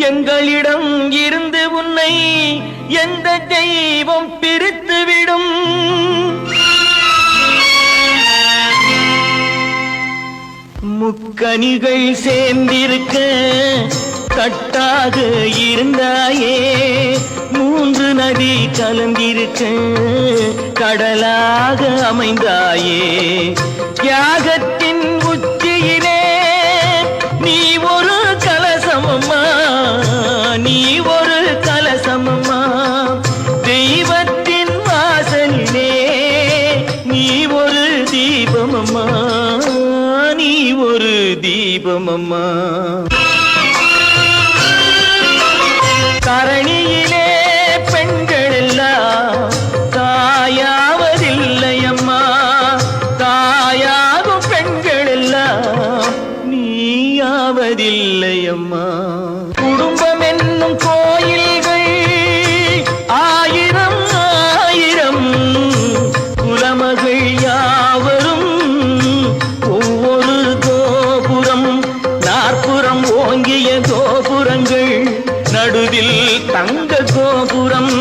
எங்களிடம் இருந்து உன்னை எந்த தெய்வம் பிரித்துவிடும்? முக்கனிகள் சேர்ந்திருக்க கட்டாக இருந்தாயே, மூன்று நதி கலந்திருக்க கடலாக அமைந்தாயே. தியாகத்தின் உச்சியிலே நீ ஒரு கலசமம்மா, நீ ஒரு கலசமம்மா. தெய்வத்தின் வாசலிலே நீ ஒரு தீபமம்மா, நீ ஒரு தீபமம்மா. தரணியிலே பெண்கள் எல்லாம் தாயாவதில்லையம்மா, தாயாகும் பெண்கள் எல்லாம் நீயாவதில்லையம்மா. குடும்பம் என்னும் கோயில்கள் ஆயிரம் ஆயிரம், குலமகள் யாவரும் ஒவ்வொரு கோபுரம், நாற்புறம் ஓங்கிய கோபுரங்கள், நடுவில் தங்க கோபுரம்.